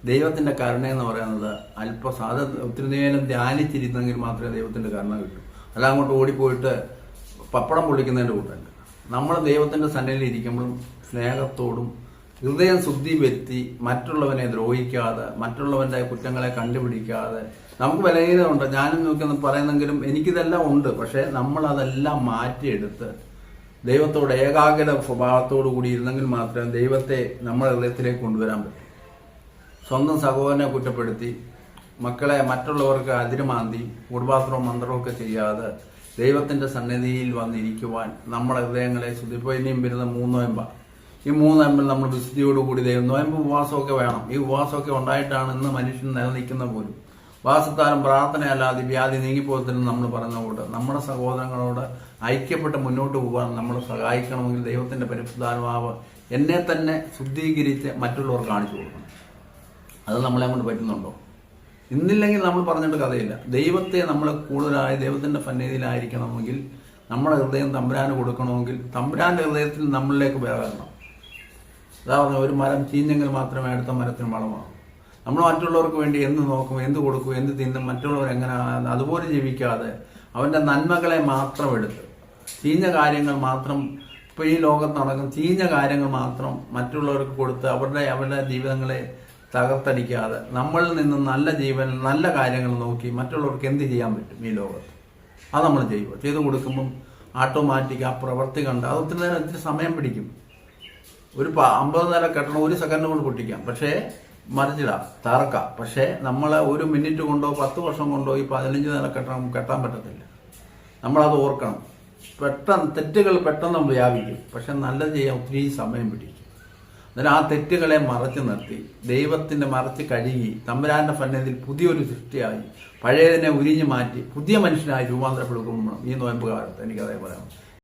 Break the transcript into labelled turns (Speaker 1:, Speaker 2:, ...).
Speaker 1: ദൈവത്തിന്റെ കരുണ എന്ന് പറയുന്നത് അത് ഒത്തിരി നേരം ധ്യാനിച്ചിരുന്നെങ്കിൽ മാത്രമേ ദൈവത്തിന്റെ കരുണ കിട്ടൂ. അല്ല അങ്ങോട്ട് ഓടിപ്പോയിട്ട് പപ്പടം പൊളിക്കുന്നതിന്റെ കൂട്ടല്ല. നമ്മൾ ദൈവത്തിന്റെ സന്നിധിയിൽ ഇരിക്കുമ്പോഴും സ്നേഹത്തോടും ഹൃദയം ശുദ്ധി വരുത്തി മറ്റുള്ളവനെ ദ്രോഹിക്കാതെ മറ്റുള്ളവന്റെ കുറ്റങ്ങളെ കണ്ടുപിടിക്കാതെ, നമുക്ക് ബലഹീനതയുണ്ട്, ഞാനും നോക്കിയൊന്ന് പറയുന്നെങ്കിലും എനിക്കിതെല്ലാം ഉണ്ട്. പക്ഷെ നമ്മൾ അതെല്ലാം മാറ്റിയെടുത്ത് ദൈവത്തോട് ഏകാഗ്ര സ്വഭാവത്തോടു കൂടി ഇരുന്നെങ്കിൽ മാത്രമേ ദൈവത്തെ നമ്മുടെ ഹൃദയത്തിലേക്ക് കൊണ്ടുവരാൻ പറ്റൂ. സ്വന്തം സഹോദരനെ കുറ്റപ്പെടുത്തി മക്കളെ മറ്റുള്ളവർക്ക് അതിരുമാന്തി കുടുംബാത്രവും മന്ത്രമൊക്കെ ചെയ്യാതെ ദൈവത്തിന്റെ സന്നിധിയിൽ വന്നിരിക്കുവാൻ നമ്മുടെ ഹൃദയങ്ങളെ ശുദ്ധിപ്പോ. ഇനിയും വരുന്ന 3 നോയമ്പാണ്. ഈ 3 നോയമ്പിൽ നമ്മൾ വിശുദ്ധിയോടുകൂടി നോയമ്പ് ഉപവാസമൊക്കെ വേണം. ഈ ഉപവാസമൊക്കെ ഉണ്ടായിട്ടാണ് ഇന്ന് മനുഷ്യൻ നിലനിൽക്കുന്ന പോലും. ഉപവാസത്താലും പ്രാർത്ഥനയല്ലാതെ വ്യാധി നീങ്ങിപ്പോകത്തില്ലെന്ന് നമ്മൾ പറഞ്ഞ കൊണ്ട് നമ്മുടെ സഹോദരങ്ങളോട് ഐക്യപ്പെട്ട് മുന്നോട്ട് പോകാൻ നമ്മൾ സഹായിക്കണമെങ്കിൽ ദൈവത്തിന്റെ പരിശുദ്ധാത്മാവ് എന്നെ തന്നെ ശുദ്ധീകരിച്ച് മറ്റുള്ളവർക്ക് കാണിച്ചു കൊടുക്കണം. അത് നമ്മളെ കൊണ്ട് പറ്റുന്നുണ്ടോ? ഇന്നില്ലെങ്കിൽ നമ്മൾ പറഞ്ഞിട്ട് കഥയില്ല. ദൈവത്തെ നമ്മൾ കൂടുതലായി ദൈവത്തിന്റെ സന്നിധിയിലായിരിക്കണമെങ്കിൽ നമ്മുടെ ഹൃദയം തമ്പുരാന് കൊടുക്കണമെങ്കിൽ തമ്പുരാന്റെ ഹൃദയത്തിൽ നമ്മളിലേക്ക് വരണം. അതാ പറഞ്ഞ ഒരു മരം ചീഞ്ഞെങ്കിൽ മാത്രമേ അടുത്ത മരത്തിന് വളമാകും. നമ്മൾ മറ്റുള്ളവർക്ക് വേണ്ടി എന്ത് നോക്കും, എന്ത് കൊടുക്കും, എന്ത് തിന്നും, മറ്റുള്ളവർ എങ്ങനെ അതുപോലെ ജീവിക്കാതെ അവന്റെ നന്മകളെ മാത്രം എടുത്ത് ചീഞ്ഞ കാര്യങ്ങൾ മാത്രം ഇപ്പൊ ഈ ലോകത്ത് നടക്കുന്ന ചീഞ്ഞ കാര്യങ്ങൾ മാത്രം മറ്റുള്ളവർക്ക് കൊടുത്ത് അവരുടെ ജീവിതങ്ങളെ തകർത്തടിക്കാതെ നമ്മളിൽ നിന്ന് നല്ല ജീവൻ നല്ല കാര്യങ്ങൾ നോക്കി മറ്റുള്ളവർക്ക് എന്ത് ചെയ്യാൻ പറ്റും ഈ ലോകത്ത് അത് നമ്മൾ ചെയ്യുക. ചെയ്തു കൊടുക്കുമ്പം ഓട്ടോമാറ്റിക് ആ പ്രവൃത്തി കണ്ട് അത് ഒത്തിരി സമയം പിടിക്കും. ഒരു 50 നില കെട്ടണം 1 സെക്കൻഡ് കൊണ്ട് പൊട്ടിക്കാം, പക്ഷേ മറിച്ചിടാം, തറക്കാം. പക്ഷേ നമ്മളെ 1 മിനിറ്റ് കൊണ്ടോ 10 വർഷം കൊണ്ടോ ഈ 15 നില കെട്ടാൻ പറ്റത്തില്ല. നമ്മളത് ഓർക്കണം. തെറ്റുകൾ പെട്ടെന്ന് വ്യാപിക്കും, പക്ഷെ നല്ലത് ചെയ്യാൻ ഒത്തിരി സമയം പിടിക്കും. എന്നാൽ ആ തെറ്റുകളെ മറച്ചു നിർത്തി ദൈവത്തിന്റെ മറച്ച് കഴുകി തമ്പുരാന്റെ സന്നിധിയിൽ പുതിയൊരു സൃഷ്ടിയായി പഴയതിനെ ഉരിഞ്ഞു മാറ്റി പുതിയ മനുഷ്യനായി രൂപാന്തരപ്പെടുമ്പോൾ ഈ നോയമ്പ് കാലത്ത് എനിക്കതേ പറയാം.